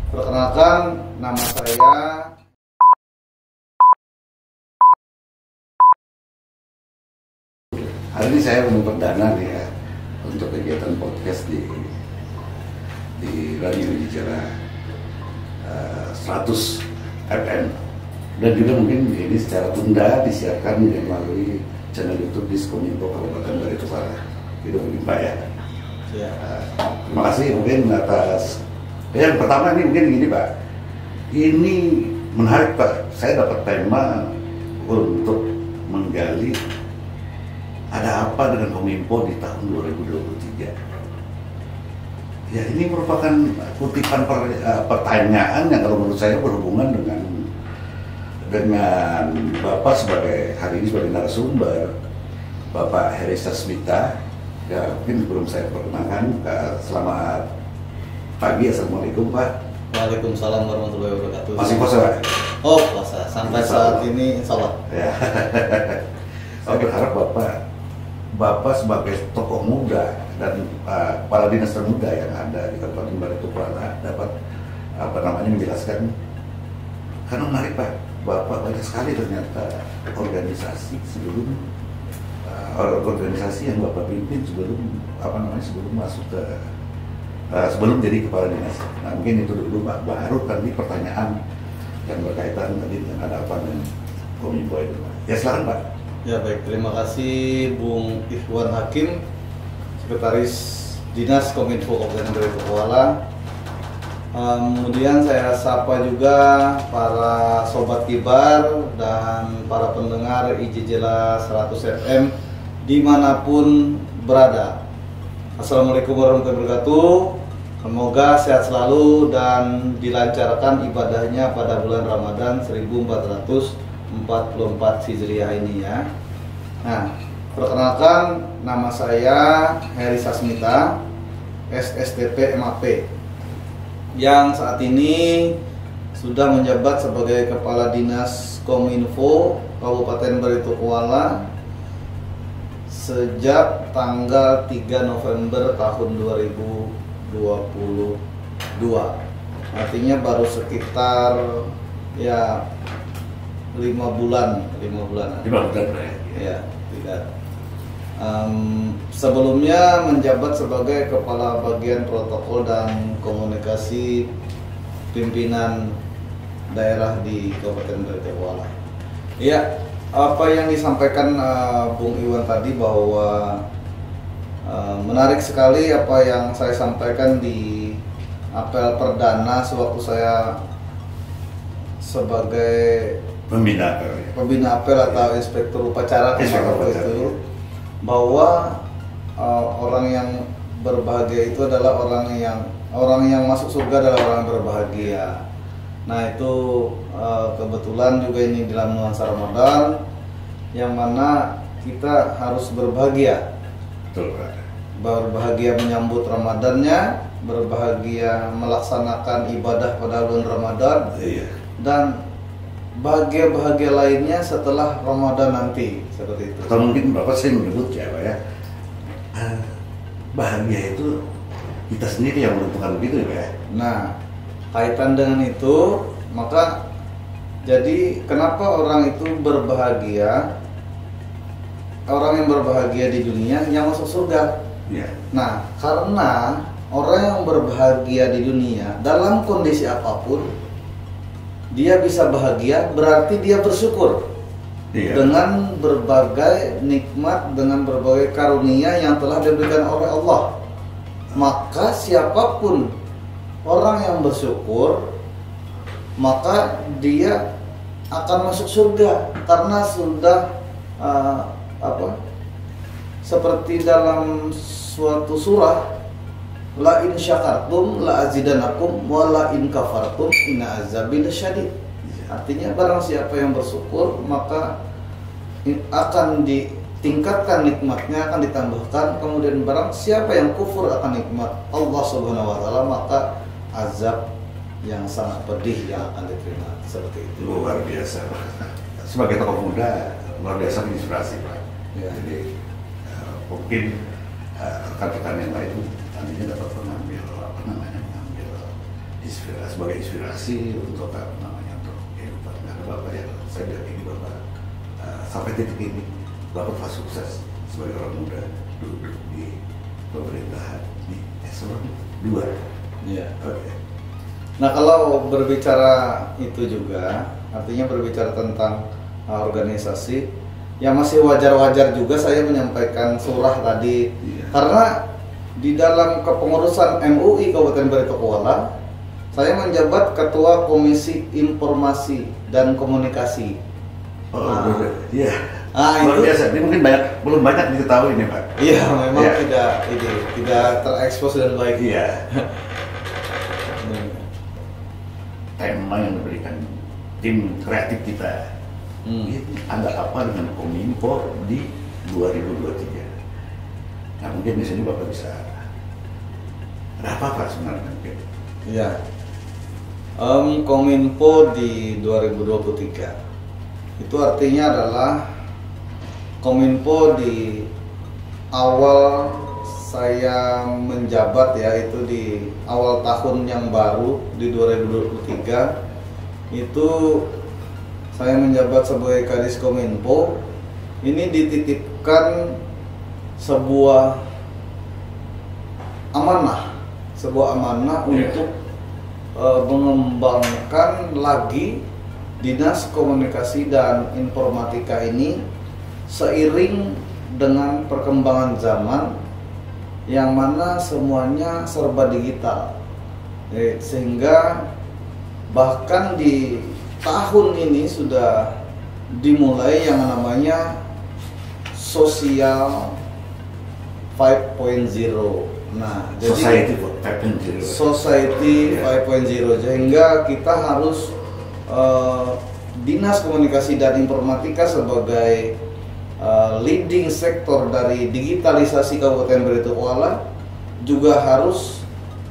Perkenalkan, nama saya hari ini saya mau perdana nih ya untuk kegiatan podcast di Radio Bicara 100 FM dan juga mungkin ini secara tunda disiarkan melalui channel YouTube Diskominfo Kabupaten Baritokwala. Itu mungkin Pak ya. Terima kasih mungkin atas yang pertama ini mungkin gini Pak. Ini menarik Pak. Saya dapat tema untuk menggali ada apa dengan Kominfo di tahun 2023. Ya ini merupakan kutipan pertanyaan yang kalau menurut saya berhubungan dengan Bapak sebagai hari ini sebagai narasumber, Bapak Heri Sasmita. Ya mungkin sebelum saya perkenalkan, selamat pagi, assalamualaikum Pak. Waalaikumsalam warahmatullahi wabarakatuh. Masih puasa Pak? Oh puasa, sampai saat ini insya Allah. Ya. Saya berharap Bapak sebagai tokoh muda dan kepala dinas termuda yang ada di Kabupaten Baritokwala dapat menjelaskan, karena menarik Pak, Bapak banyak sekali ternyata organisasi organisasi yang Bapak pimpin sebelum masuk ke sebelum jadi kepala dinas. Nah mungkin itu dulu Pak, baru tadi pertanyaan yang berkaitan tadi dengan ada apa dengan Kominfo itu Pak. Ya silakan Pak. Ya baik, terima kasih Bung Ikhwan Hakim, Sekretaris Dinas Kominfo Kabupaten Baritokwala. Kemudian saya sapa juga para sobat kibar dan para pendengar IJJLA 100 FM dimanapun berada. Assalamualaikum warahmatullahi wabarakatuh. Semoga sehat selalu dan dilancarkan ibadahnya pada bulan Ramadan 1444 Hijriah ini ya. Nah, perkenalkan nama saya Heri Sasmita, SSTP MAP, yang saat ini sudah menjabat sebagai Kepala Dinas Kominfo Kabupaten Baritokwala sejak tanggal 3 November tahun 2022. Artinya baru sekitar ya 5 bulan ya, tidak. Sebelumnya menjabat sebagai Kepala Bagian Protokol dan Komunikasi Pimpinan Daerah di Kabupaten Baritokwala. Ya, apa yang disampaikan Bung Iwan tadi bahwa menarik sekali apa yang saya sampaikan di apel perdana sewaktu saya sebagai pembina apel atau inspektur upacara itu, bahwa orang yang berbahagia itu adalah orang yang masuk surga adalah orang yang berbahagia. Nah itu kebetulan juga ini dalam nuansa Ramadan yang mana kita harus berbahagia. Betul Pak. Berbahagia menyambut Ramadannya, berbahagia melaksanakan ibadah pada bulan Ramadan, dan bahagia-bahagia lainnya setelah Ramadan nanti, seperti itu. Atau mungkin Bapak sering menyebut ya Pak ya, bahagia itu kita sendiri yang menentukan begitu ya Pak ya. Nah, kaitan dengan itu, maka jadi kenapa orang itu berbahagia, orang yang berbahagia di dunia yang masuk surga. Nah, karena orang yang berbahagia di dunia dalam kondisi apapun dia bisa bahagia, berarti dia bersyukur dengan berbagai nikmat, dengan berbagai karunia yang telah diberikan oleh Allah. Maka siapapun orang yang bersyukur, maka dia akan masuk surga karena sudah seperti dalam suatu surah, la in syakartum la azidanakum wa la in kafartum inna azabi lasyadid. Artinya barang siapa yang bersyukur maka akan ditingkatkan nikmatnya, akan ditambahkan. Kemudian barang siapa yang kufur akan nikmat Allah Subhanahu wa taala, maka azab yang sangat pedih yang akan diterima. Seperti itu. Luar biasa Pak. Sebagai tokoh muda luar biasa menginspirasi Pak. Jadi mungkin rekan-rekan yang lain nantinya dapat mengambil sebagai inspirasi untuk apa namanya untuk kehidupan. Karena Bapak ya, saya bilang ini Bapak sampai titik ini Bapak telah sukses sebagai orang muda duduk di pemerintahan di eselon 2. Iya. Oke. Nah kalau berbicara itu juga, artinya berbicara tentang organisasi, ya masih wajar-wajar juga saya menyampaikan surah tadi, karena di dalam kepengurusan MUI Kabupaten Baritokuala, saya menjabat Ketua Komisi Informasi dan Komunikasi. Iya. Luar biasa. Ini mungkin belum banyak diketahui nih Pak. Iya, memang tidak terekspos dan baik. Iya. Tema yang diberikan tim kreatif kita ini ada apa dengan Kominfo di 2023. Nah mungkin di sini Bapak bisa ada apa Pak sebenarnya mungkin? Iya. Kominfo di 2023 itu artinya adalah Kominfo di awal saya menjabat, ya itu di awal tahun yang baru di 2023 itu saya menjabat sebagai Kadis Kominfo. Ini dititipkan sebuah amanah untuk mengembangkan lagi Dinas Komunikasi dan Informatika ini seiring dengan perkembangan zaman yang mana semuanya serba digital, sehingga bahkan di tahun ini sudah dimulai yang namanya sosial 5.0 Nah, jadi Society 5.0, sehingga kita harus Dinas Komunikasi dan Informatika sebagai leading sektor dari digitalisasi Kabupaten Baritokuala juga harus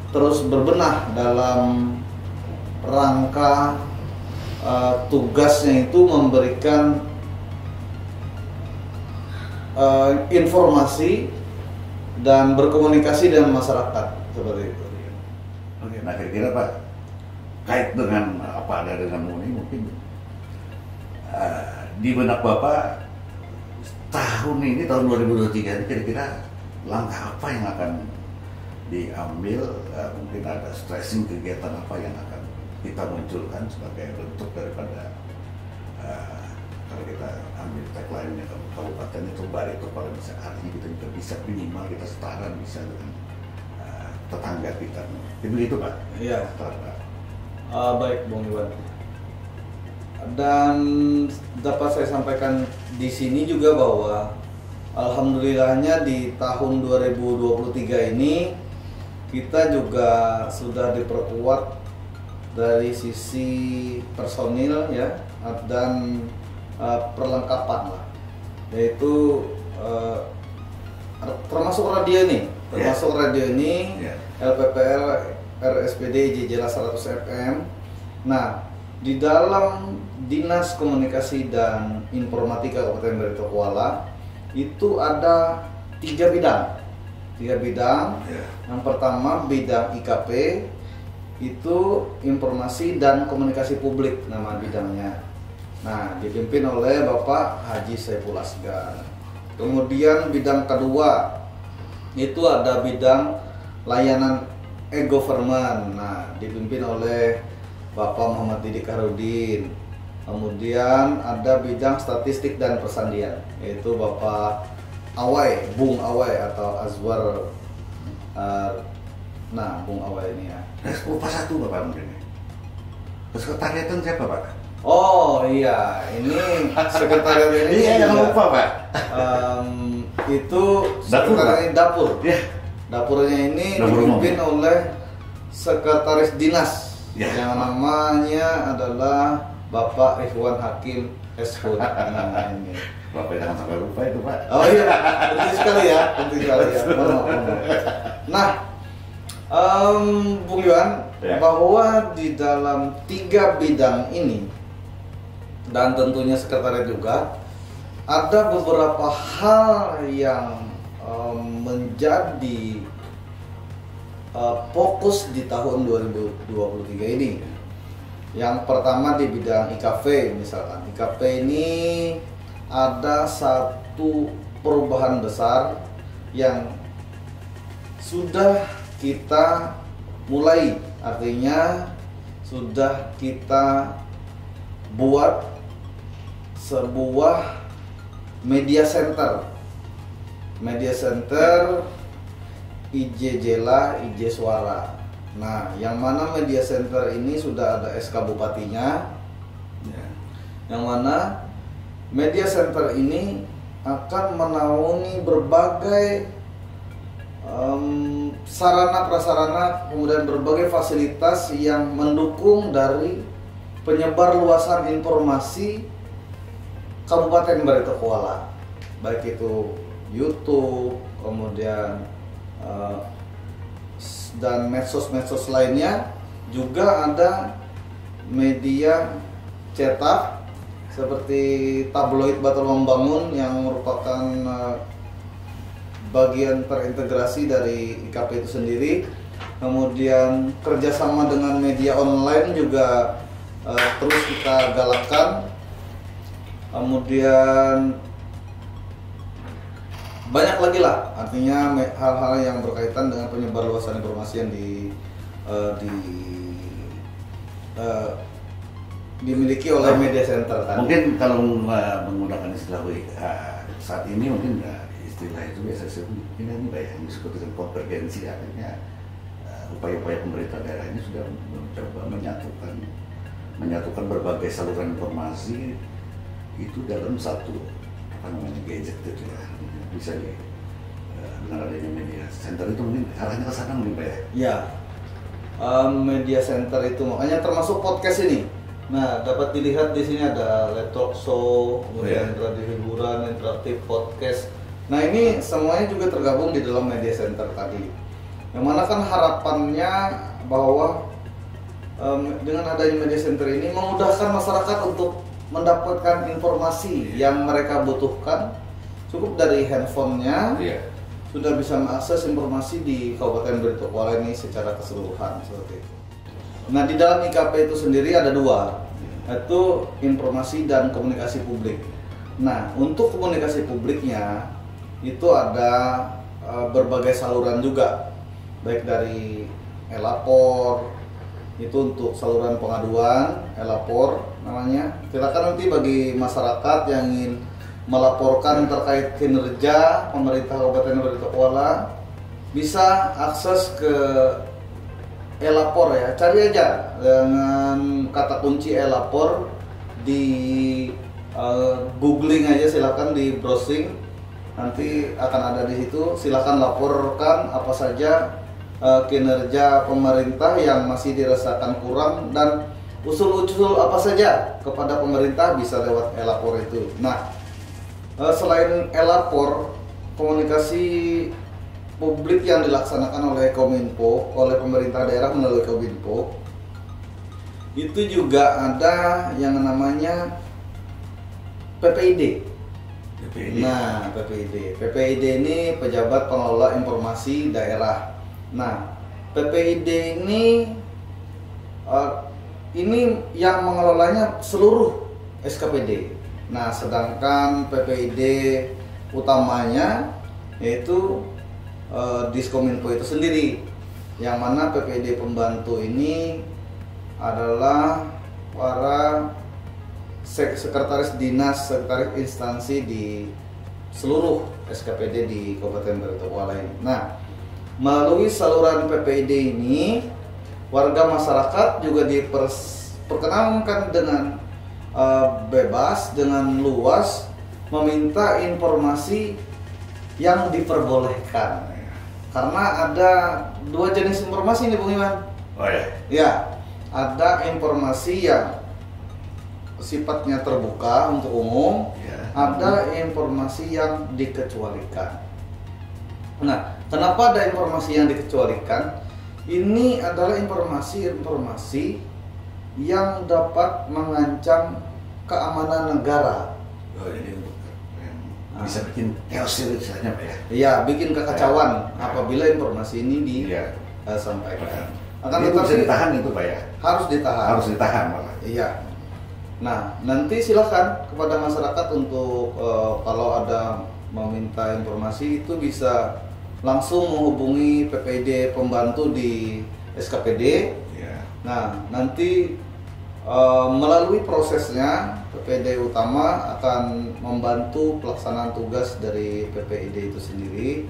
terus berbenah dalam rangka tugasnya itu memberikan informasi dan berkomunikasi dengan masyarakat seperti itu. Oke, nah kira-kira Pak, kait dengan apa ada dengan ini mungkin di benak Bapak tahun ini, tahun 2023 ini kira-kira langkah apa yang akan diambil, mungkin ada stressing kegiatan apa yang akan kita munculkan sebagai bentuk daripada kalau kita ambil tagline-nya kabupaten itu Baritokuala bisa, artinya kita juga bisa minimal kita setara bisa dengan tetangga kita. Begitu Pak? Iya. Baik Bung Iwan. Dan dapat saya sampaikan di sini juga bahwa alhamdulillahnya di tahun 2023 ini kita juga sudah diperkuat dari sisi personil ya dan perlengkapan lah, yaitu termasuk radio ini, LPPL RSPD JJLA 100 FM. Nah, di dalam Dinas Komunikasi dan Informatika Kabupaten Baritokuala itu ada 3 bidang. Yang pertama bidang IKP, itu informasi dan komunikasi publik nama bidangnya. Nah, dipimpin oleh Bapak Haji Saiful Asgar. Kemudian bidang kedua itu ada bidang layanan e-government. Nah, dipimpin oleh Bapak Muhammad Didik Harudin. Kemudian ada bidang statistik dan persandian, yaitu Bapak Awai, Bung Awai atau Azwar. Bung Awai ini ya. Lupa satu Bapak mungkin. Sekretariatan siapa Pak? Oh iya, ini sekretariat ini. Iya, jangan lupa Pak. Itu sekretariat dapur. Ya. Dapurnya ini dipimpin oleh sekretaris dinas yang namanya adalah Bapak Ikhwan Hakim Eshud. Nah, ini. Bapak jangan sampai lupa itu Pak. Oh iya, penting sekali ya. Nah, Bung Iwan, bahwa di dalam 3 bidang ini dan tentunya sekretariat juga ada beberapa hal yang menjadi fokus di tahun 2023 ini. Yang pertama di bidang IKV misalkan. IKV ini ada satu perubahan besar yang sudah kita mulai, artinya sudah kita buat sebuah media center IJ Jela, IJ Suara. Nah, yang mana media center ini sudah ada SK Bupatinya, yang mana media center ini akan menaungi berbagai sarana prasarana, kemudian berbagai fasilitas yang mendukung dari penyebar luasan informasi Kabupaten Barito Kuala, baik itu YouTube, kemudian dan medsos-medsos lainnya. Juga ada media cetak seperti tabloid Batal Membangun yang merupakan bagian terintegrasi dari IKP itu sendiri. Kemudian kerjasama dengan media online juga terus kita galakkan. Kemudian banyak lagi lah, artinya hal-hal yang berkaitan dengan penyebar luasan informasi yang dimiliki oleh media center kan. Mungkin kalau menggunakan istilah saat ini mungkin istilah itu biasa ini yang disebut dengan konvergensi, artinya upaya-upaya pemerintah daerah ini sudah mencoba menyatukan berbagai saluran informasi itu dalam satu gadget itu ya. Bisa dengan adanya media center itu mungkin arahnya ke sana mungkin Pak ya? Ya, media center itu makanya termasuk podcast ini. Nah, dapat dilihat di sini ada laptop show, kemudian radio hiburan, interaktif, podcast. Nah, ini semuanya juga tergabung di dalam media center tadi. Yang mana kan harapannya bahwa dengan adanya media center ini memudahkan masyarakat untuk mendapatkan informasi yang mereka butuhkan. Cukup dari handphonenya sudah bisa mengakses informasi di Kabupaten Barito Kuala ini secara keseluruhan seperti itu. Nah, di dalam IKP itu sendiri ada dua, yaitu informasi dan komunikasi publik. Nah, untuk komunikasi publiknya itu ada berbagai saluran juga, baik dari elapor, itu untuk saluran pengaduan, elapor namanya. Silakan nanti bagi masyarakat yang ingin melaporkan terkait kinerja pemerintah Kabupaten Barito Kuala bisa akses ke elapor ya, cari aja dengan kata kunci elapor di googling aja, silakan di browsing, nanti akan ada di situ. Silakan laporkan apa saja kinerja pemerintah yang masih dirasakan kurang dan usul-usul apa saja kepada pemerintah bisa lewat elapor itu. Nah, selain elapor, komunikasi publik yang dilaksanakan oleh Kominfo, oleh pemerintah daerah melalui Kominfo, itu juga ada yang namanya PPID. Nah, PPID ini Pejabat Pengelola Informasi Daerah. Nah, PPID ini yang mengelolanya seluruh SKPD. Nah, sedangkan PPID utamanya yaitu Diskominfo itu sendiri, yang mana PPID pembantu ini adalah para sekretaris dinas, sekretaris instansi di seluruh SKPD di Kabupaten Barito Kuala ini. Nah, melalui saluran PPID ini warga masyarakat juga diperkenankan dengan bebas, dengan luas meminta informasi yang diperbolehkan. Karena ada dua jenis informasi nih Bung Iwan. Oh ya. Ya, ada informasi yang sifatnya terbuka untuk umum, ada informasi yang dikecualikan. Nah, kenapa ada informasi yang dikecualikan? Ini adalah informasi yang dapat mengancam keamanan negara. Oh, ini bisa bikin chaos istilahnya Pak ya? Iya, bikin kekacauan apabila informasi ini sampaikan. Itu bisa ditahan itu Pak ya? Harus ditahan. Harus ditahan malah. Iya. Nah, nanti silakan kepada masyarakat untuk kalau ada meminta informasi itu bisa langsung menghubungi PPID pembantu di SKPD. Ya. Nah, nanti melalui prosesnya PPID utama akan membantu pelaksanaan tugas dari PPID itu sendiri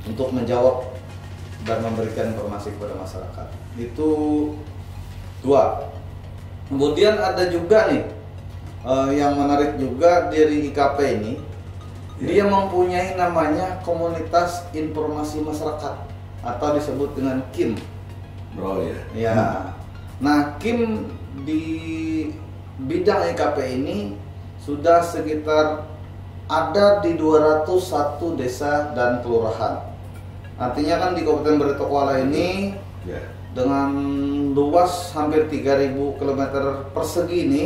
untuk menjawab dan memberikan informasi kepada masyarakat. Itu 2. Kemudian ada juga nih yang menarik juga dari IKP ini, dia mempunyai namanya Komunitas Informasi Masyarakat atau disebut dengan KIM. Oh ya. Ya. Nah, KIM di bidang IKP ini sudah sekitar ada di 201 desa dan kelurahan. Artinya kan di Kabupaten Baritokwala ini dengan luas hampir 3.000 km persegi ini,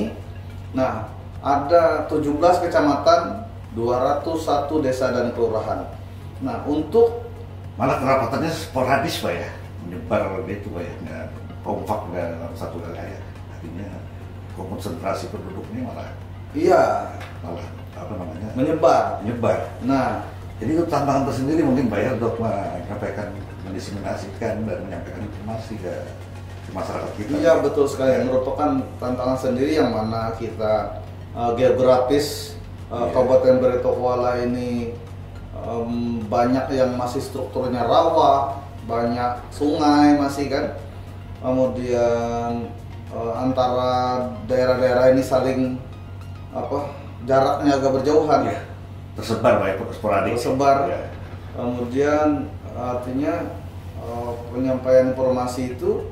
nah ada 17 kecamatan, 201 desa dan kelurahan. Nah, untuk malah kerapatannya sporadis Pak ya, menyebar gitu Pak ya, nggak kompak nggak dalam satu wilayah. Artinya konsentrasi penduduknya malah apa namanya menyebar. Nah, jadi itu tantangan tersendiri mungkin Pak ya untuk menyampaikan, mendiseminasikan dan menyampaikan informasi ke masyarakat kita. Iya betul sekali, merupakan tantangan sendiri yang mana kita geografis Kabupaten Baritokwala ini banyak yang masih strukturnya rawa, banyak sungai masih kan, kemudian antara daerah-daerah ini saling jaraknya agak berjauhan. Ya. Tersebar Pak, sporadik. Tersebar. Ya. Kemudian artinya penyampaian informasi itu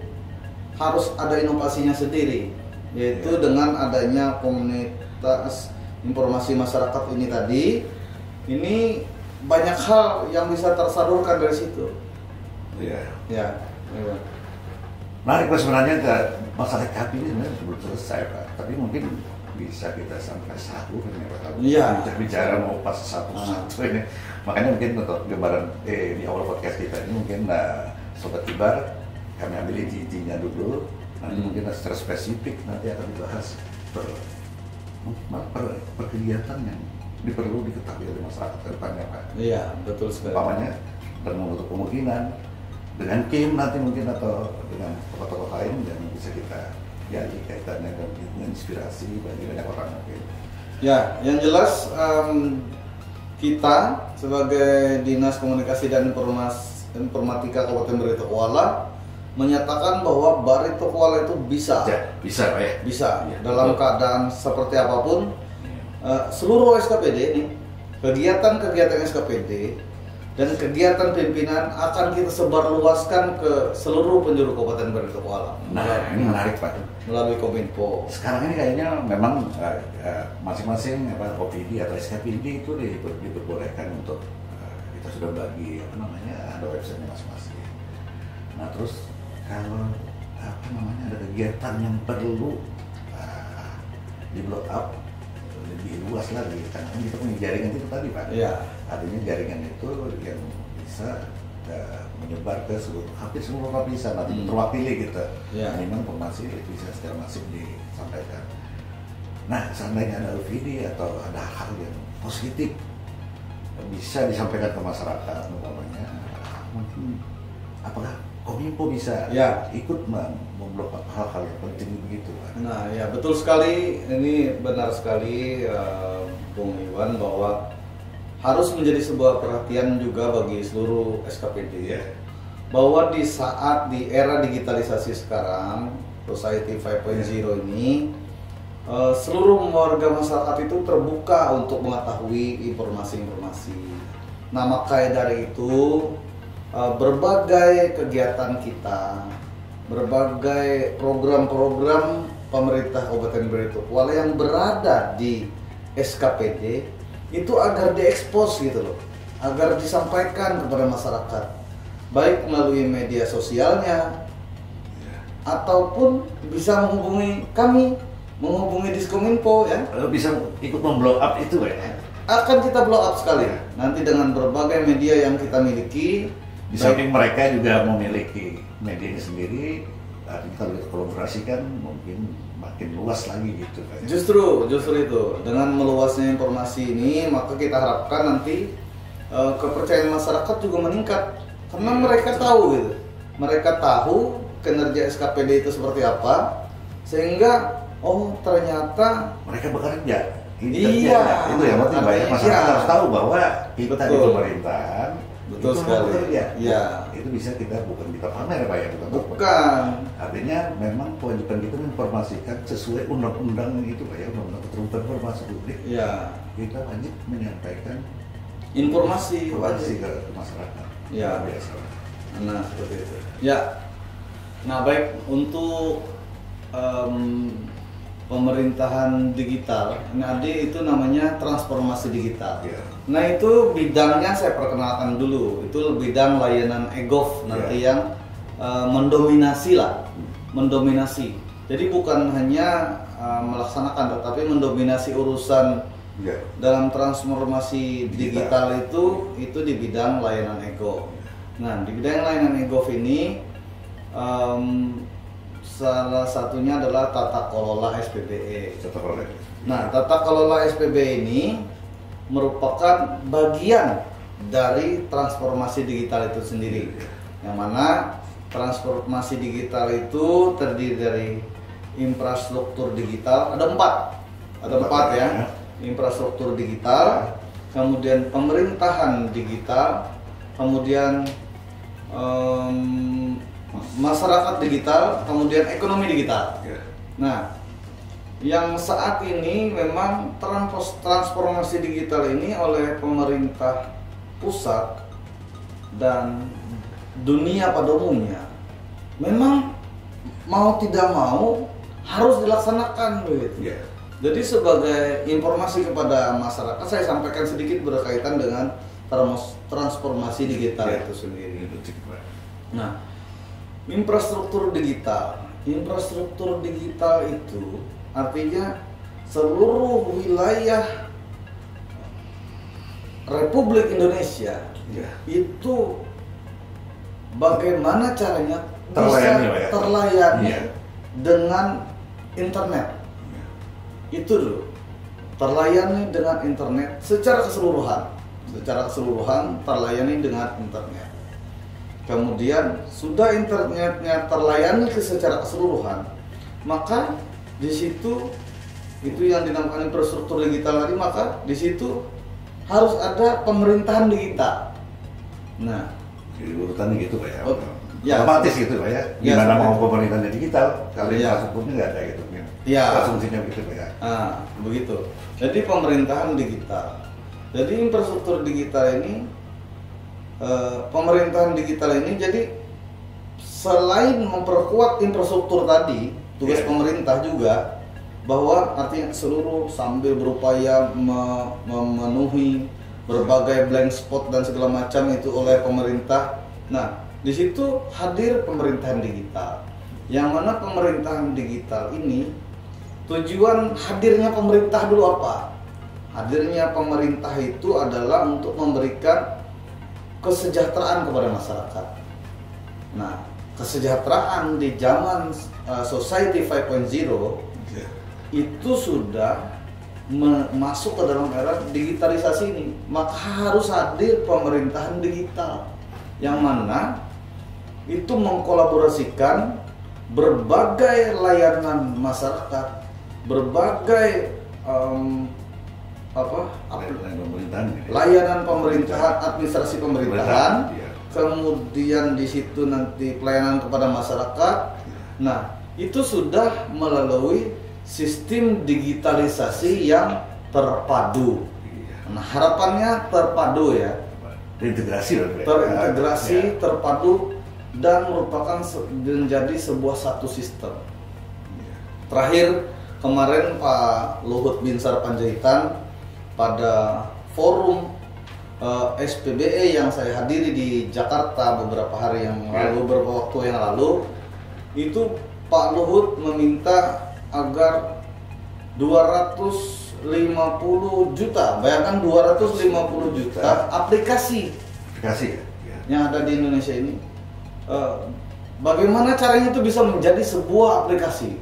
harus ada inovasinya sendiri, yaitu dengan adanya komunitas informasi masyarakat ini tadi, ini banyak hal yang bisa tersalurkan dari situ. Iya. Ya. Menarik Pak sebenarnya masalah KAP ini sebenarnya belum selesai Pak, tapi mungkin bisa kita sampai satu kan ya Pak. Iya. Bicara mau pas satu ini, makanya mungkin untuk gambaran di awal podcast kita ini mungkin Sobat Kibar kami ambil intinya dulu, nanti mungkin secara spesifik nanti akan dibahas per kegiatan yang perlu diketahui oleh masyarakat ke depannya Pak. Iya, betul sekali. Umpamanya dan menutup kemungkinan dengan KIM nanti mungkin atau dengan tokoh-tokoh lain yang bisa kita gali kaitannya dan menginspirasi bagi banyak orang mungkin. Ya, yang jelas kita sebagai Dinas Komunikasi dan Informatika Kabupaten Baritokwala menyatakan bahwa Baritokwala itu bisa Pak ya? Bisa ya, dalam keadaan seperti apapun. Seluruh SKPD ini, kegiatan-kegiatan SKPD dan kegiatan pimpinan akan kita sebarluaskan ke seluruh penjuru Kabupaten Baritokwala. Nah, ini menarik Pak. Melalui Kominfo. Sekarang ini kayaknya memang masing-masing OPD atau SKPD itu diperbolehkan untuk kita sudah bagi ada websitenya masing-masing. Nah terus kalau ada kegiatan yang perlu di blow up lebih luas lagi, karena kita punya jaringan itu tadi Pak. Iya. Artinya jaringan itu yang bisa menyebar ke hampir seluruh lapisan, nanti terwakili gitu. Ya. Memang informasi bisa secara masif disampaikan. Nah, seandainya ada OVD atau ada hal yang positif bisa disampaikan ke masyarakat, umpamanya mungkin apakah Kominfo bisa ikut memblok hal-hal yang penting begitu Pak? Nah ya betul sekali, ini benar sekali Bung Iwan, bahwa harus menjadi sebuah perhatian juga bagi seluruh SKPD bahwa di saat di era digitalisasi sekarang, Society 5.0 ini seluruh warga masyarakat itu terbuka untuk mengetahui informasi-informasi. Nah maka dari itu berbagai kegiatan kita, berbagai program-program pemerintah Kabupaten Baritokwala yang berada di SKPD itu agar diekspos gitu loh, agar disampaikan kepada masyarakat, baik melalui media sosialnya ataupun bisa menghubungi kami, menghubungi Diskominfo ya. Bisa ikut memblow up itu ya? Akan kita blow up sekali nanti dengan berbagai media yang kita miliki, Di samping mereka juga memiliki medianya sendiri, artinya kalau kolaborasikan mungkin makin luas lagi gitu kan. Justru itu dengan meluasnya informasi ini maka kita harapkan nanti kepercayaan masyarakat juga meningkat karena mereka tahu gitu. Mereka tahu kinerja SKPD itu seperti apa sehingga oh ternyata mereka bekerja. Iya, itu yang penting Pak. Masyarakat harus tahu bahwa kita di pemerintahan betul sekali. Ya, itu bisa kita bukan kita pamer Pak ya, bukan. Artinya memang kewajiban kita menginformasikan sesuai undang-undang itu Pak ya, undang-undang keterbukaan informasi publik. Ya. Kita wajib menyampaikan informasi ke masyarakat. Ya. Biasa. Nah seperti itu. Ya. Nah baik untuk pemerintahan digital, nah itu namanya transformasi digital. Yeah. Nah itu bidangnya saya perkenalkan dulu, itu bidang layanan e-gov nanti yang mendominasi lah, mendominasi. Jadi bukan hanya melaksanakan, tetapi mendominasi urusan dalam transformasi digital itu di bidang layanan e-gov. Nah di bidang layanan e-gov ini salah satunya adalah tata kelola SPBE. Nah, tata kelola SPBE ini merupakan bagian dari transformasi digital itu sendiri. Yang mana transformasi digital itu terdiri dari infrastruktur digital, ada empat ya. Infrastruktur digital, kemudian pemerintahan digital, kemudian masyarakat digital, kemudian ekonomi digital. Nah, yang saat ini memang transformasi digital ini oleh pemerintah pusat dan dunia pada umumnya memang mau tidak mau harus dilaksanakan begitu. Jadi sebagai informasi kepada masyarakat saya sampaikan sedikit berkaitan dengan transformasi digital itu sendiri. Nah, infrastruktur digital itu artinya seluruh wilayah Republik Indonesia itu bagaimana caranya bisa terlayani dengan internet. Itu dulu, terlayani dengan internet secara keseluruhan terlayani dengan internet. Kemudian sudah internetnya terlayani secara keseluruhan, maka di situ itu yang dinamakan infrastruktur digital tadi, maka di situ harus ada pemerintahan digital. Nah, jadi urutannya gitu Pak ya. Otomatis gitu Pak ya. Gimana mau pemerintahan digital kalau infrastrukturnya nggak ada gitu kan. Asumsinya begitu Pak ya. Begitu. Jadi pemerintahan digital. Jadi infrastruktur digital ini pemerintahan digital ini jadi selain memperkuat infrastruktur tadi, tugas pemerintah juga bahwa artinya seluruh sambil berupaya memenuhi berbagai blank spot dan segala macam itu oleh pemerintah. Nah, di situ hadir pemerintahan digital. Yang mana pemerintahan digital ini tujuan hadirnya pemerintah dulu apa? Hadirnya pemerintah itu adalah untuk memberikan kesejahteraan kepada masyarakat. Nah, kesejahteraan di zaman Society 5.0 itu sudah masuk ke dalam era digitalisasi ini. Maka harus hadir pemerintahan digital yang mana itu mengkolaborasikan berbagai layanan masyarakat, berbagai layanan pemerintahan, administrasi pemerintahan, kemudian di situ nanti pelayanan kepada masyarakat. Nah, itu sudah melalui sistem digitalisasi yang terpadu. Nah, harapannya terpadu ya, terintegrasi, terpadu dan merupakan menjadi sebuah satu sistem. Terakhir kemarin Pak Luhut Binsar Panjaitan pada forum SPBE yang saya hadiri di Jakarta beberapa hari yang lalu, beberapa waktu yang lalu, itu Pak Luhut meminta agar 250 juta, bayangkan 250 juta aplikasi yang ada di Indonesia ini, bagaimana caranya itu bisa menjadi sebuah aplikasi,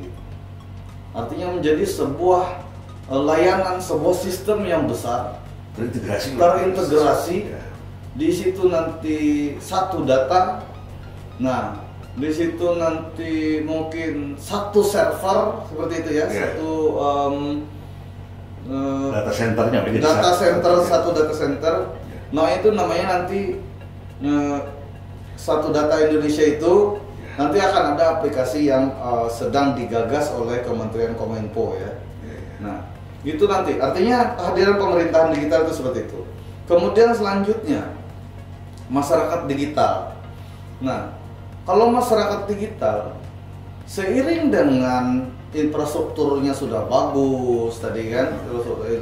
artinya menjadi sebuah layanan, sebuah sistem yang besar, terintegrasi. Ya. Di situ nanti satu data, nah di situ nanti mungkin satu server seperti itu ya, satu data centernya, satu data center. Nah itu namanya nanti satu data Indonesia itu nanti akan ada aplikasi yang sedang digagas oleh Kementerian Kominfo ya. Nah itu nanti artinya kehadiran pemerintahan digital itu seperti itu. Kemudian selanjutnya masyarakat digital. Nah kalau masyarakat digital seiring dengan infrastrukturnya sudah bagus tadi kan,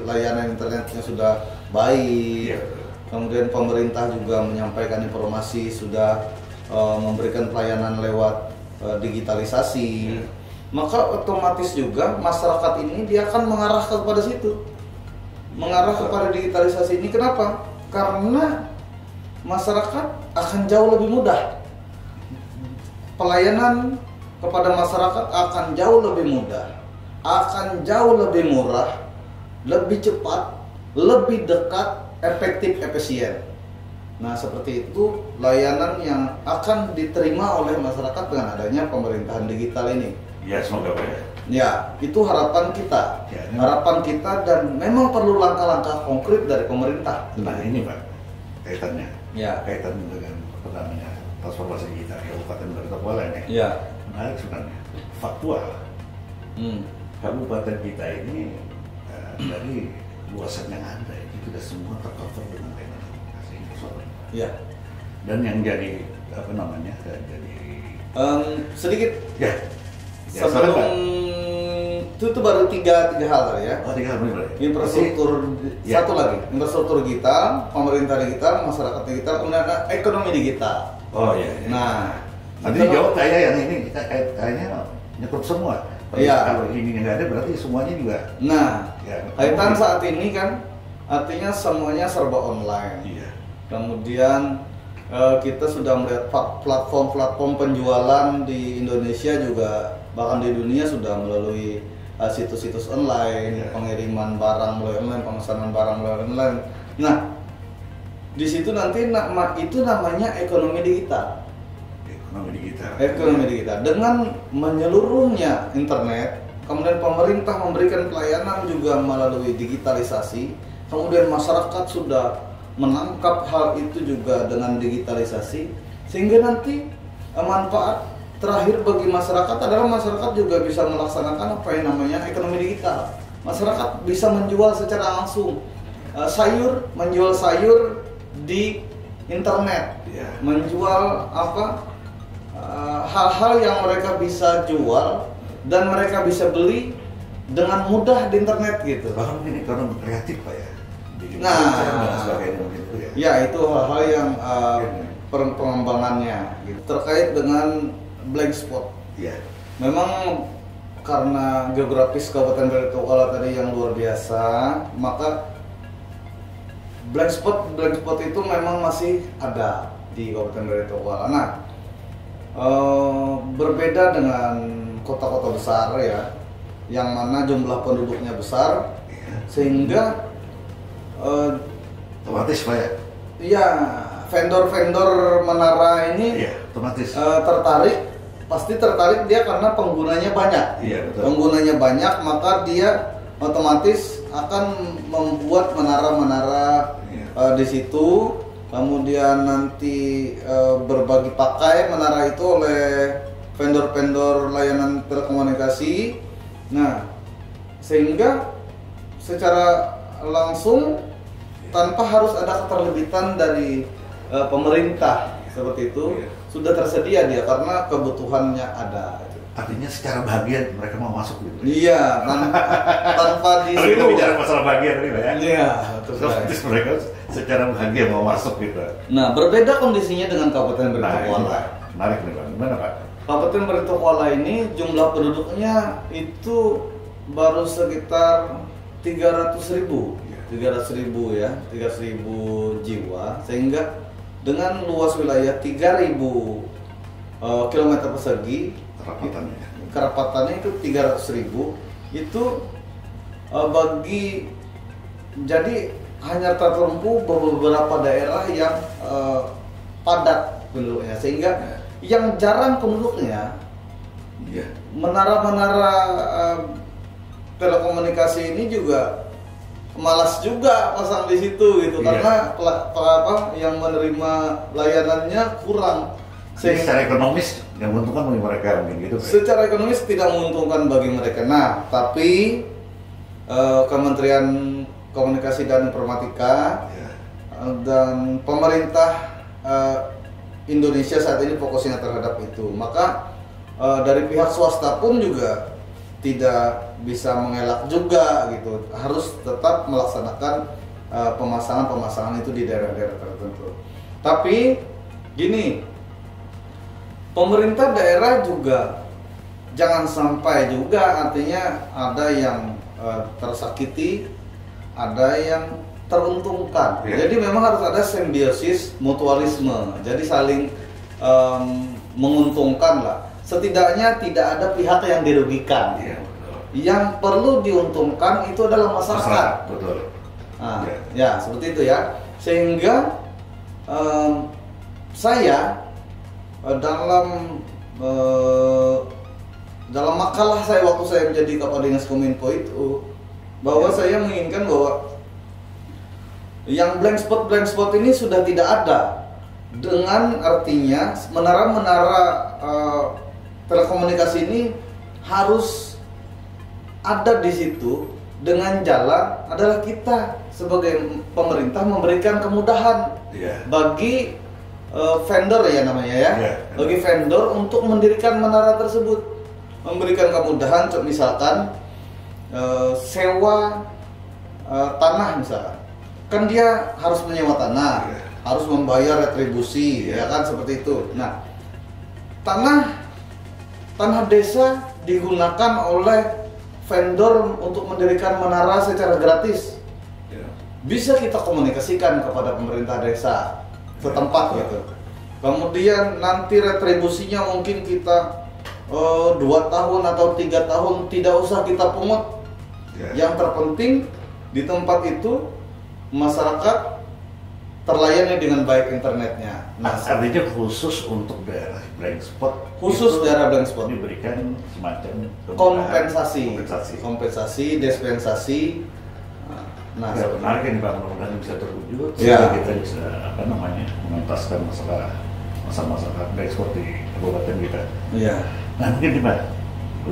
layanan internetnya sudah baik, kemudian pemerintah juga menyampaikan informasi, sudah memberikan pelayanan lewat digitalisasi, maka otomatis juga masyarakat ini dia akan mengarah kepada situ, mengarah kepada digitalisasi ini. Kenapa? Karena masyarakat akan jauh lebih mudah, pelayanan kepada masyarakat akan jauh lebih mudah, akan jauh lebih murah, lebih cepat, lebih dekat, efektif, efisien. Nah seperti itu layanan yang akan diterima oleh masyarakat dengan adanya pemerintahan digital ini. Ya semoga Pak ya. Ya itu harapan kita, harapan kita, dan memang perlu langkah-langkah konkret dari pemerintah. Nah ini Pak kaitannya, kaitan dengan namanya transformasi kita Kabupaten Baritokwala ini. Menarik sebenarnya, faktual. Kabupaten kita ini dari luasan yang ada itu sudah semua tercover dengan teknologi infrastruktur. Dan yang jadi apa namanya? Jadi sedikit. Sebelum itu baru tiga hal tadi ya. Tiga hal benar. Infrastruktur satu lagi, infrastruktur digital, pemerintah digital, masyarakat digital, kemudian ekonomi digital. Nah, nanti jawab kayak yang ini kita kayaknya nyetup semua. Kalau ini nggak ada berarti semuanya juga. Nah, kaitan saat ini kan artinya semuanya serba online. Kemudian kita sudah melihat platform penjualan di Indonesia juga, bahkan di dunia sudah melalui situs-situs online, pengiriman barang melalui online, pemesanan barang melalui online. Nah, di situ nanti itu namanya ekonomi digital. Ekonomi digital dengan menyeluruhnya internet, kemudian pemerintah memberikan pelayanan juga melalui digitalisasi, kemudian masyarakat sudah menangkap hal itu juga dengan digitalisasi, sehingga nanti manfaat terakhir bagi masyarakat adalah masyarakat juga bisa melaksanakan apa yang namanya ekonomi digital. Masyarakat bisa menjual secara langsung menjual sayur di internet, menjual hal-hal yang mereka bisa jual dan mereka bisa beli dengan mudah di internet gitu. Bahkan ini ekonomi kreatif Pak ya. Itu hal-hal yang pengembangannya gitu. Terkait dengan blank spot. Memang karena geografis Kabupaten Baritokwala tadi yang luar biasa, maka blank spot itu memang masih ada di Kabupaten Baritokwala. Nah, berbeda dengan kota-kota besar ya, yang mana jumlah penduduknya besar, sehingga otomatis Pak ya? Iya, vendor-vendor menara ini otomatis pasti tertarik dia karena penggunanya banyak. Penggunanya banyak, maka dia otomatis akan membuat menara-menara di situ. Kemudian nanti berbagi pakai menara itu oleh vendor-vendor layanan telekomunikasi. Nah, sehingga secara langsung tanpa harus ada keterlibatan dari pemerintah seperti itu, sudah tersedia dia karena kebutuhannya ada. Artinya secara bahagia mereka mau masuk gitu. Tanpa disuruh. Kalau kita bicara masalah bahagia tadi Pak ya. Terus mereka secara bahagia mau masuk gitu. Nah, berbeda kondisinya dengan Kabupaten Baritokwala. Menarik nih Pak. Gimana Pak? Kabupaten Baritokwala ini jumlah penduduknya itu baru sekitar 300.000 ya, 300.000 jiwa, sehingga dengan luas wilayah 3.000 kilometer persegi, kerapatannya itu 300.000, itu jadi hanya tertempuh beberapa daerah yang padat penduduknya, sehingga yang jarang penduduknya, menara-menara telekomunikasi ini juga malas juga pasang di situ gitu, karena yang menerima layanannya kurang. Secara ekonomis yang menguntungkan bagi mereka mungkin gitu. Secara ekonomis tidak menguntungkan bagi mereka. Nah, tapi Kementerian Komunikasi dan Informatika dan pemerintah Indonesia saat ini fokusnya terhadap itu. Maka dari pihak swasta pun juga tidak bisa mengelak juga gitu, harus tetap melaksanakan pemasangan itu di daerah-daerah tertentu. Tapi gini, pemerintah daerah juga jangan sampai juga, artinya ada yang tersakiti, ada yang teruntungkan. Jadi memang harus ada simbiosis mutualisme, jadi saling menguntungkan lah. Setidaknya tidak ada pihak yang dirugikan. Yang perlu diuntungkan itu adalah masyarakat. Betul. Nah, ya seperti itu ya. Sehingga saya dalam makalah saya waktu saya menjadi Kepala Dinas Kominfo itu, bahwa saya menginginkan bahwa yang blank spot ini sudah tidak ada, dengan artinya menara-menara telekomunikasi ini harus ada di situ, dengan jalan adalah kita sebagai pemerintah memberikan kemudahan bagi vendor ya namanya ya, bagi vendor untuk mendirikan menara tersebut, memberikan kemudahan, misalkan sewa tanah misalkan, kan dia harus menyewa tanah, harus membayar retribusi, ya kan seperti itu. Nah, tanah desa digunakan oleh vendor untuk mendirikan menara secara gratis. Bisa kita komunikasikan kepada pemerintah desa setempat gitu. Kemudian nanti retribusinya mungkin kita 2 tahun atau 3 tahun tidak usah kita pungut. Yang terpenting di tempat itu masyarakat terlayani dengan baik internetnya. Nah, artinya khusus untuk daerah blank spot. Khusus daerah blank spot diberikan semacam kompensasi, dispensasi. Nah, menarik ini Pak, mudah-mudahan bisa terwujud. Sehingga kita bisa mengentaskan masalah blank spot di kabupaten kita. Nah, mungkin nih Pak,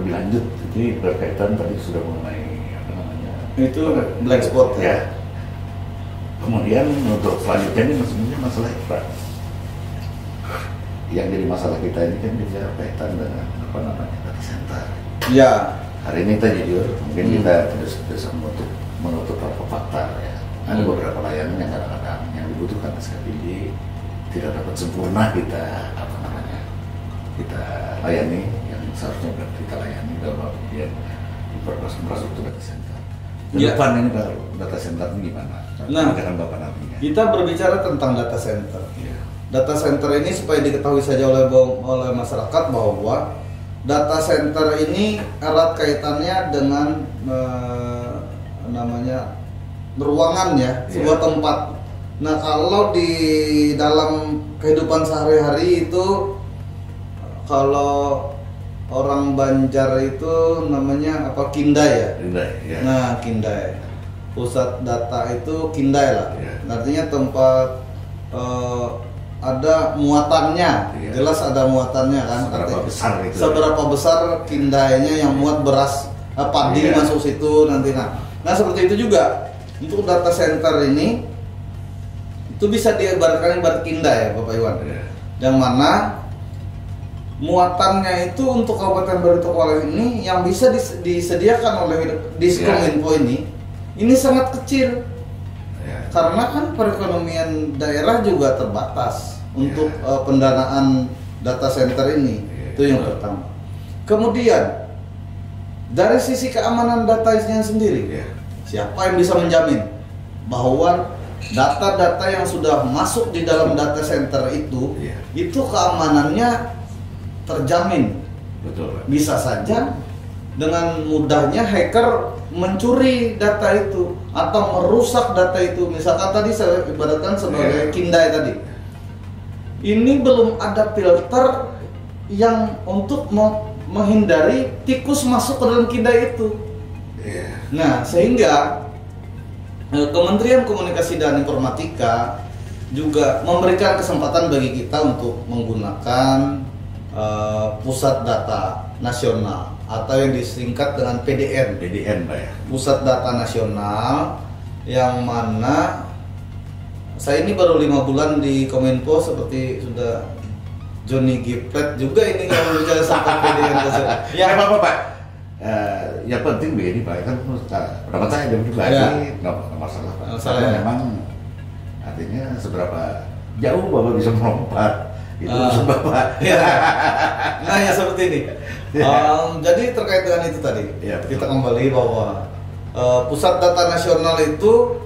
lebih lanjut. Ini berkaitan tadi sudah mengenai itu blank spot ya. Kemudian untuk selanjutnya ini sebenarnya masalah Pak, yang jadi masalah kita ini kan juga kaitan dengan data center. Hari ini kita jujur, mungkin kita terus menutup beberapa fakta ya. Ada beberapa layanan yang kadang-kadang yang dibutuhkan SKPD tidak dapat sempurna kita layani, yang seharusnya kita layani dalam bagian infrastruktur data center. Depan ini data center ini gimana? Nah, kita berbicara tentang data center. Data center ini supaya diketahui saja oleh masyarakat bahwa data center ini erat kaitannya dengan namanya ruangan ya, sebuah tempat. Nah, kalau di dalam kehidupan sehari-hari itu, kalau orang Banjar itu namanya apa, Kindai ya? Nah, Kindai. Pusat data itu Kindai lah. Artinya tempat ada muatannya, jelas ada muatannya kan. Seberapa besar Kindainya yang muat beras padi masuk situ nanti. Nah, seperti itu juga untuk data center ini itu bisa diibaratkan ibarat Kindai ya Bapak Iwan. Yang mana muatannya itu untuk Kabupaten Baritokwala ini yang bisa disediakan oleh Diskominfo ini sangat kecil. Karena kan perekonomian daerah juga terbatas untuk pendanaan data center ini. Itu yang pertama. Kemudian dari sisi keamanan datanya sendiri, siapa yang bisa menjamin bahwa data-data yang sudah masuk di dalam data center itu keamanannya terjamin. Betul. Bisa saja dengan mudahnya hacker mencuri data itu atau merusak data itu. Misalkan tadi saya ibaratkan sebagai kindai tadi. Ini belum ada filter yang untuk menghindari tikus masuk ke dalam kindai itu. Nah, sehingga Kementerian Komunikasi dan Informatika juga memberikan kesempatan bagi kita untuk menggunakan pusat data nasional atau yang disingkat dengan PDN. PDN, Pak ya. Pusat Data Nasional, yang mana saya ini baru 5 bulan di Kominfo, seperti sudah Johnny Giplet juga ini kalau bicara soal PDN. Ya apa Pak? Yang penting begini Pak, kan pendapat saya jauh juga nggak masalah Pak. Karena memang artinya seberapa jauh Bapak bisa melompat itu Bapak. Nah ya seperti ini. Jadi terkait dengan itu tadi, kita kembali bahwa pusat data nasional itu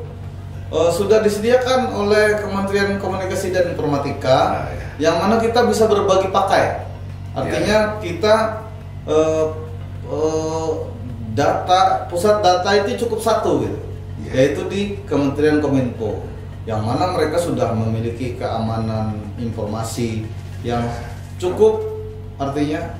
sudah disediakan oleh Kementerian Komunikasi dan Informatika, yang mana kita bisa berbagi pakai. Artinya kita data pusat data itu cukup satu gitu, yaitu di Kementerian Kominfo, yang mana mereka sudah memiliki keamanan informasi yang cukup, artinya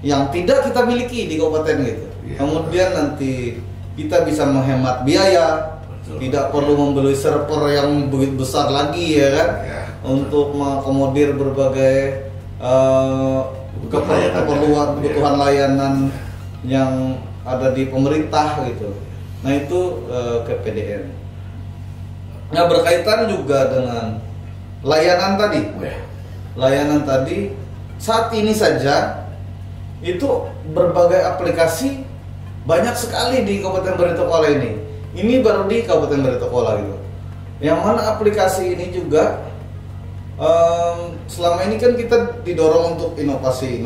yang tidak kita miliki di kabupaten gitu. Kemudian nanti kita bisa menghemat biaya, tidak perlu membeli server yang begitu besar lagi ya kan, untuk mengakomodir berbagai kebutuhan layanan yang ada di pemerintah gitu. Nah itu ke PDN. Nah berkaitan juga dengan layanan tadi. Layanan tadi saat ini saja itu berbagai aplikasi banyak sekali di Kabupaten Baritokwala ini. Ini baru di Kabupaten Baritokwala gitu. Yang mana aplikasi ini juga selama ini kan kita didorong untuk inovasi.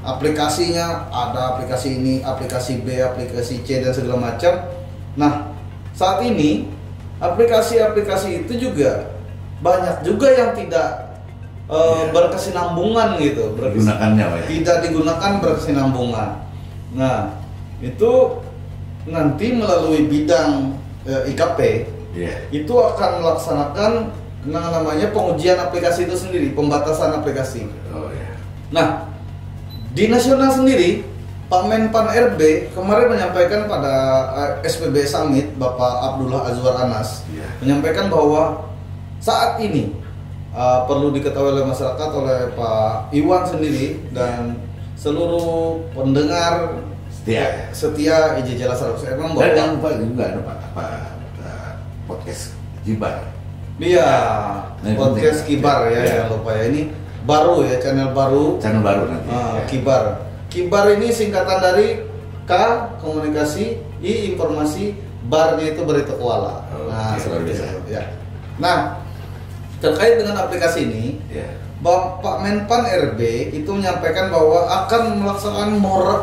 Aplikasinya ada aplikasi ini, aplikasi B, aplikasi C dan segala macam. Nah, saat ini aplikasi-aplikasi itu juga banyak juga yang tidak berkesinambungan gitu. Tidak digunakan berkesinambungan. Nah, itu nanti melalui bidang IKP itu akan melaksanakan namanya pengujian aplikasi itu sendiri, pembatasan aplikasi. Nah, di nasional sendiri, Pak Menpan RB kemarin menyampaikan pada SPB Summit, Bapak Abdullah Azwar Anas menyampaikan bahwa saat ini perlu diketahui oleh masyarakat, oleh Pak Iwan sendiri dan seluruh pendengar setia IJJ Lasar memang bahwa dan yang juga ada Pak podcast Kibar. Iya, podcast Kibar ya, jangan lupa ya, ini baru ya, channel baru nanti. Kibar ini singkatan dari K komunikasi, I informasi, barnya itu Baritokwala. Nah, seperti itu ya. Nah, terkait dengan aplikasi ini, Bapak Menpan RB itu menyampaikan bahwa akan melaksanakan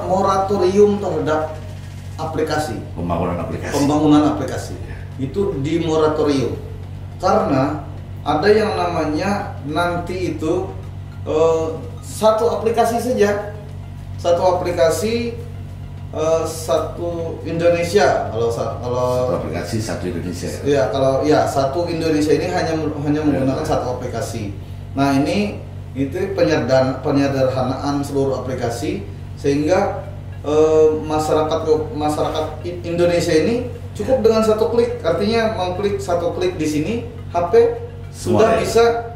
moratorium terhadap aplikasi. Pembangunan aplikasi. Itu di moratorium. Karena ada yang namanya nanti itu satu aplikasi saja, satu Indonesia. Kalau satu aplikasi satu Indonesia. Ya, kalau ya satu Indonesia ini hanya menggunakan satu aplikasi. Nah ini itu penyederhanaan seluruh aplikasi sehingga masyarakat Indonesia ini cukup dengan satu klik, artinya mengklik satu klik di sini HP sudah bisa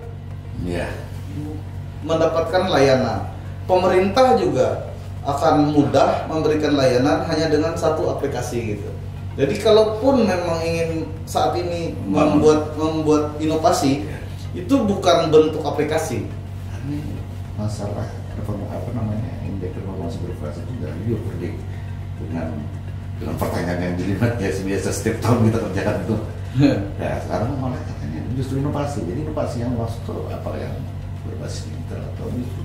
mendapatkan layanan. Pemerintah juga akan mudah memberikan layanan hanya dengan satu aplikasi gitu. Jadi kalaupun memang ingin saat ini membuat inovasi, itu bukan bentuk aplikasi. Ini masalah indeks reformasi birokrasi itu dari Yoperdik dengan pertanyaan yang dilihat ya biasa setiap tahun kita kerjakan itu. Ya sekarang malah katanya justru inovasi. Jadi inovasi yang masuk ke apa yang berbasis digital atau justru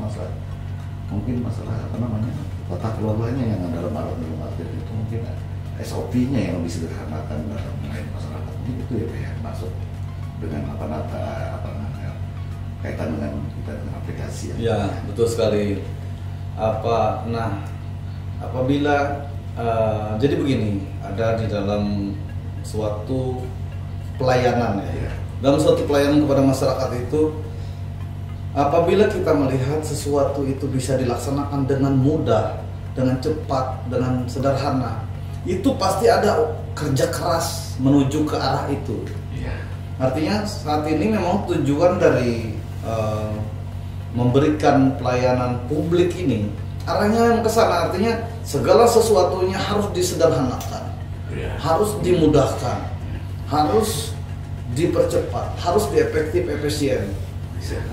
mungkin masalah tata kelolanya yang dalam arti itu mungkin SOP-nya yang lebih sederhanakan dalam melayani masyarakat. mungkin itu ya Pak ya, masuk dengan apa namanya kaitan dengan kita dengan aplikasi ya. Betul sekali. Apabila jadi begini, ada di dalam suatu pelayanan ya. Dalam suatu pelayanan kepada masyarakat itu, apabila kita melihat sesuatu itu bisa dilaksanakan dengan mudah, dengan cepat, dengan sederhana, itu pasti ada kerja keras menuju ke arah itu. Artinya saat ini memang tujuan dari memberikan pelayanan publik ini arahnya yang ke sana. Artinya segala sesuatunya harus disederhanakan, harus dimudahkan, harus dipercepat, harus efisien.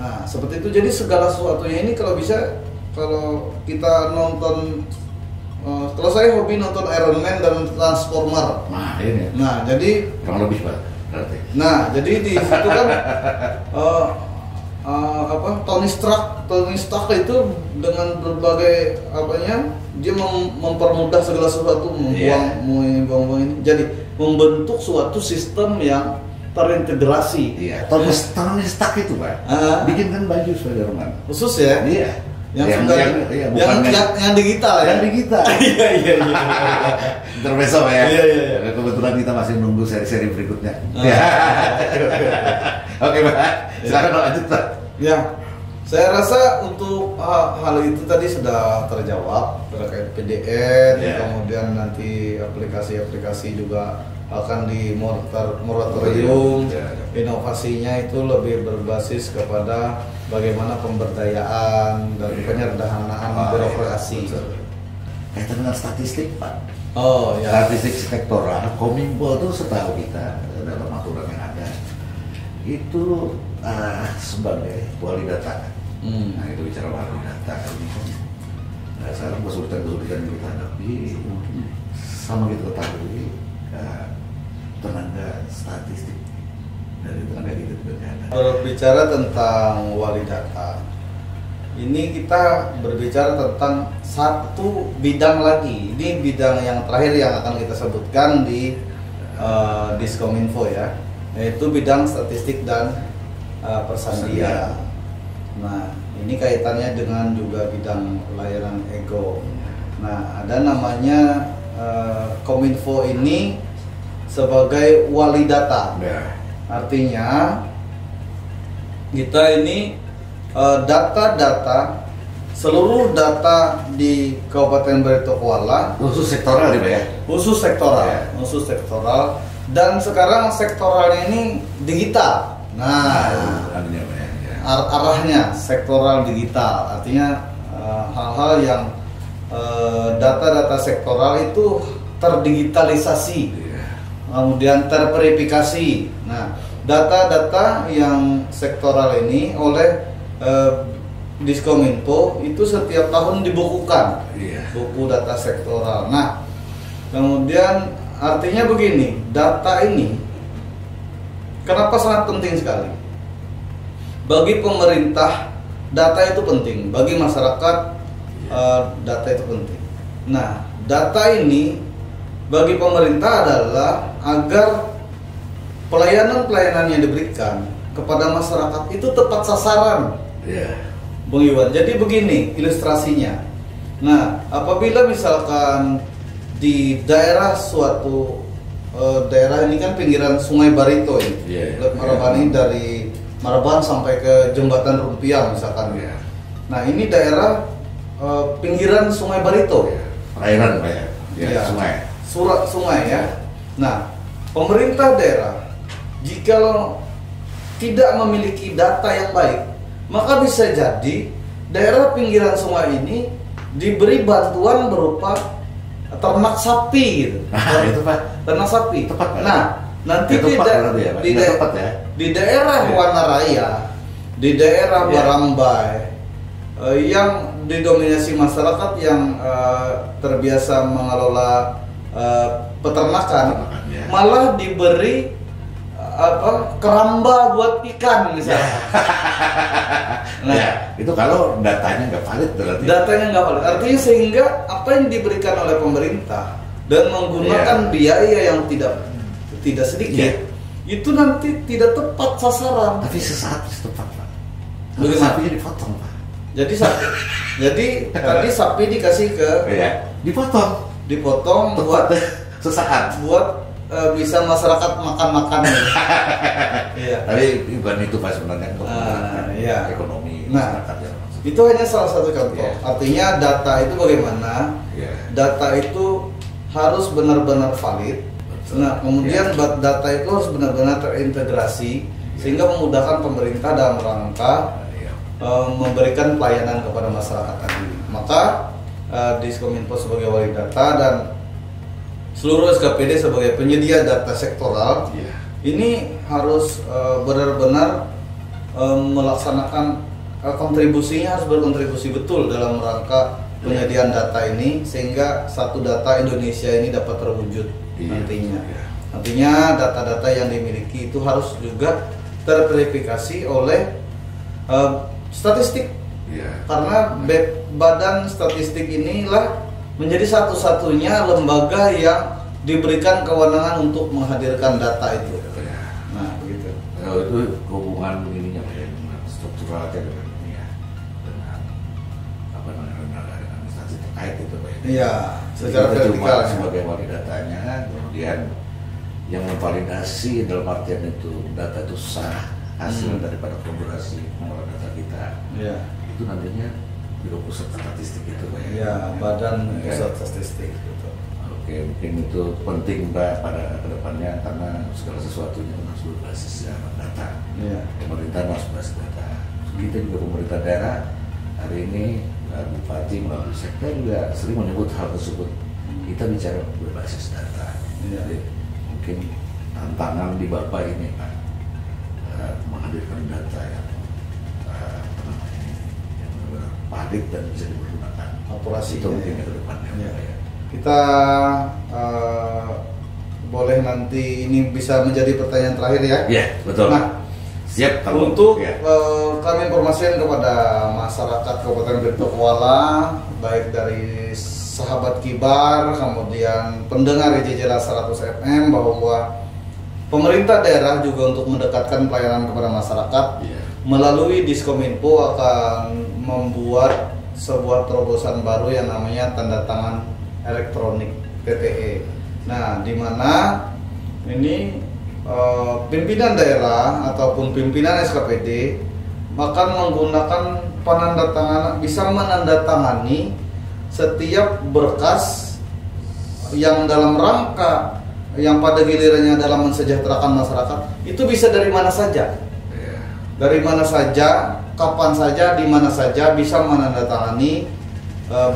Nah, seperti itu. Jadi segala sesuatunya ini kalau bisa, kalau kita nonton, kalau saya hobi nonton Iron Man dan Transformer. Nah, ini. Nah, jadi kurang lebih Pak. Nah, jadi di situ kan Tony Stark itu dengan berbagai dia mempermudah segala sesuatu, membuang ini, jadi membentuk suatu sistem yang terintegrasi. Tony Stark itu Pak, bikin kan baju Spiderman khusus ya. Yang digital ya. Yang digital. Iya. Terbesok ya. Iya. Kebetulan kita masih nunggu seri-seri berikutnya. Oke Pak, silakan lanjut Pak. Ya, saya rasa untuk hal itu tadi sudah terjawab terkait PDN, kemudian nanti aplikasi-aplikasi juga akan di moratorium. Inovasinya itu lebih berbasis kepada bagaimana pemberdayaan dan penyederhanaan birokrasi. Kaitan dengan statistik Pak. Statistik sektoral, Kominfo itu setahu kita dalam aturan yang ada itu sebagai wali data. Nah itu bicara wali data ini kan. Sekarang kesulitan yang kita hadapi sama kita ketahui, tenaga statistik dari tenaga kita juga ada. Berbicara tentang wali data, ini kita berbicara tentang satu bidang lagi. Ini bidang yang terakhir yang akan kita sebutkan di Diskominfo ya, yaitu bidang statistik dan persandian. Nah, ini kaitannya dengan juga bidang layanan ego. Nah, ada namanya Kominfo ini sebagai wali data. Artinya kita ini data-data, seluruh data di Kabupaten Barito Kuala, khusus sektoral ya? Khusus sektoral, dan sekarang sektoralnya ini digital. Nah, arahnya sektoral digital, artinya hal-hal yang data-data sektoral itu terdigitalisasi, kemudian terverifikasi. Nah, data-data yang sektoral ini oleh Diskominfo itu setiap tahun dibukukan, buku data sektoral. Nah, kemudian artinya begini, data ini kenapa sangat penting sekali? Bagi pemerintah data itu penting, bagi masyarakat data itu penting. Nah, data ini bagi pemerintah adalah agar pelayanan-pelayanan yang diberikan kepada masyarakat itu tepat sasaran. Bung Iwan, jadi begini ilustrasinya. Nah, apabila misalkan di daerah suatu daerah ini kan pinggiran Sungai Barito ini, Maraban ini dari Maraban sampai ke Jembatan Rupiah misalkan. Nah, ini daerah pinggiran Sungai Barito. Perairan Pak ya? Sungai ya. Nah, pemerintah daerah jika tidak memiliki data yang baik, maka bisa jadi daerah pinggiran sungai ini diberi bantuan berupa ternak sapi gitu. Itu Pak. Ternak sapi. Tepat, Pak. Nah, nanti di daerah Wanaraya, di daerah Barambai, yang didominasi masyarakat yang terbiasa mengelola peternakan, malah diberi keramba buat ikan misalnya. Nah, itu kalau datanya nggak valid berarti. Datanya nggak valid. Artinya sehingga apa yang diberikan oleh pemerintah dan menggunakan biaya yang tidak sedikit, itu nanti tidak tepat sasaran. Tapi sesaat tepat Pak. Sapinya dipotong Pak. Jadi tadi sapi dikasih ke dipotong buat sesaat buat bisa masyarakat makan-makan. Iya. Tapi bukan itu Pak sebenarnya iya. Ekonomi masyarakat ya. Itu hanya salah satu contoh. Yeah. Artinya data itu bagaimana? Yeah. Data itu harus benar-benar valid. Betul. Nah, kemudian data itu harus benar-benar terintegrasi sehingga memudahkan pemerintah dalam rangka memberikan pelayanan kepada masyarakat tadi. Maka Diskominfo sebagai wali data dan seluruh SKPD sebagai penyedia data sektoral ini harus benar-benar melaksanakan kontribusinya, harus berkontribusi betul dalam rangka penyediaan data ini sehingga satu data Indonesia ini dapat terwujud nantinya. Nantinya data-data yang dimiliki itu harus juga terverifikasi oleh statistik. Karena badan statistik inilah menjadi satu-satunya lembaga yang diberikan kewenangan untuk menghadirkan data itu. Nah, begitu. Kalau itu hubungan ininya dengan strukturalnya dengan instansi terkait itu Pak. Iya, secara vertikal sebagai wali datanya, kemudian yang memvalidasi dalam artian itu data itu sah hasil daripada kolaborasi pengelola data kita. Iya. Itu nantinya Biro Pusat Statistik itu Pak. Iya, Badan Pusat Statistik itu. Oke, mungkin itu penting Pak pada kedepannya karena segala sesuatunya harus berbasis data. Iya. Pemerintah harus berbasis data. Kita juga pemerintah daerah hari ini Bupati melalui sektor juga sering menyebut hal tersebut. Kita bicara berbasis data. Jadi mungkin tantangan di Bapak ini Pak menghadirkan data yang valid dan bisa digunakan. Operasi itu mungkin ke depannya. Kita boleh nanti ini bisa menjadi pertanyaan terakhir ya? Iya, betul. Nah, siap. Untuk kami informasikan kepada masyarakat Kabupaten Bento Kuala, baik dari sahabat Kibar, kemudian pendengar JJLA 100 FM bahwa pemerintah daerah juga untuk mendekatkan pelayanan kepada masyarakat melalui Diskominfo akan membuat sebuah terobosan baru yang namanya tanda tangan elektronik TTE. Nah, di mana ini pimpinan daerah ataupun pimpinan SKPD akan menggunakan penandatangan, bisa menandatangani setiap berkas yang dalam rangka yang pada gilirannya dalam mensejahterakan masyarakat itu bisa dari mana saja, kapan saja, di mana saja bisa menandatangani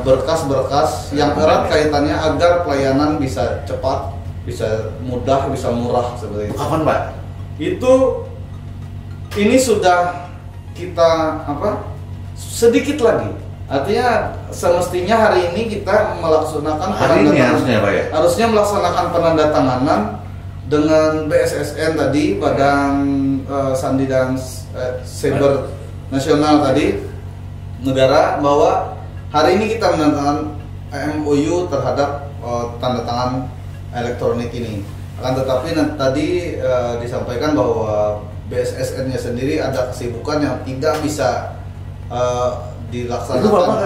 berkas-berkas yang erat kaitannya agar pelayanan bisa cepat, bisa mudah, bisa murah seperti itu. Kapan Pak? Ini sudah kita sedikit lagi. Artinya semestinya hari ini kita melaksanakan harusnya melaksanakan penandatanganan dengan BSSN tadi, Badan Sandi dan Cyber Nasional tadi negara, bahwa hari ini kita menandatangani MOU terhadap tanda tangan elektronik ini. Akan tetapi tadi disampaikan bahwa BSSN-nya sendiri ada kesibukan yang tidak bisa dilaksanakan. Itu Bapak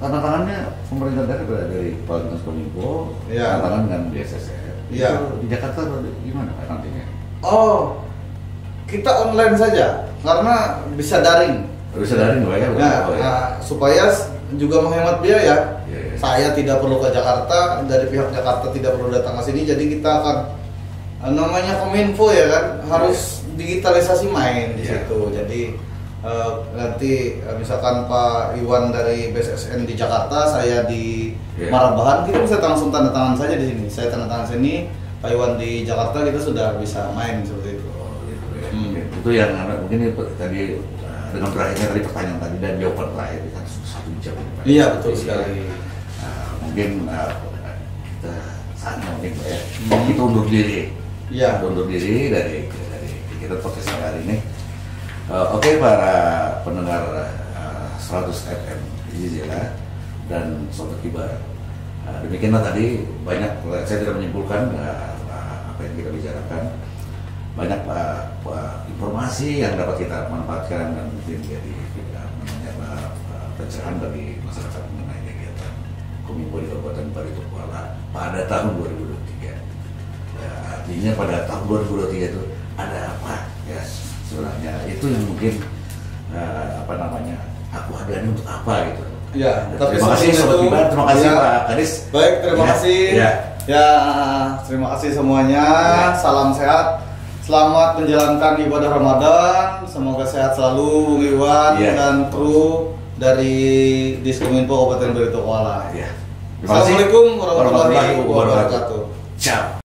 tanda tangannya pemerintah daerah dari Kepala Diskominfo, tanda tangan dengan BSSN. Iya. Di Jakarta gimana Pak nantinya? Kita online saja karena bisa daring. Bisa daring Pak ya? Supaya juga menghemat biaya. Saya tidak perlu ke Jakarta, dari pihak Jakarta tidak perlu datang ke sini, jadi kita akan namanya Kominfo ya kan, harus digitalisasi main di situ. Jadi nanti misalkan Pak Iwan dari BSSN di Jakarta, saya di Marabahan, kita bisa langsung tanda tangan saja di sini. Saya tanda tangan sini, Pak Iwan di Jakarta, kita sudah bisa main seperti itu. Itu yang mungkin tadi dengan terakhirnya tadi pertanyaan tadi dan jawaban terakhir kan 1 jam. Iya betul sekali. Mungkin kita saatnya mungkin Pak ya, kita undur diri. Iya. Undur diri dari kita podcast hari ini. Oke, para pendengar 100 FM JJLA dan Sobat Kibar, demikianlah tadi banyak, saya tidak menyimpulkan apa yang kita bicarakan. banyak informasi yang dapat kita manfaatkan dan mungkin jadi pencerahan bagi masyarakat mengenai kegiatan Kominfo di Kabupaten Baritokuala pada tahun 2023. Ya, artinya pada tahun 2023 itu ada apa ya sebenarnya, itu yang mungkin aku hadirkan untuk apa gitu. Ya, tapi terima kasih Sobat Kibar, terima kasih ya, Pak Kadis. Baik, terima kasih. Ya, terima kasih semuanya. Salam sehat. Selamat menjalankan ibadah Ramadan. Semoga sehat selalu Bung Iwan dan kru dari Diskominfo Kabupaten Baritokuala. Ya. Assalamualaikum warahmatullahi wabarakatuh. Ciao.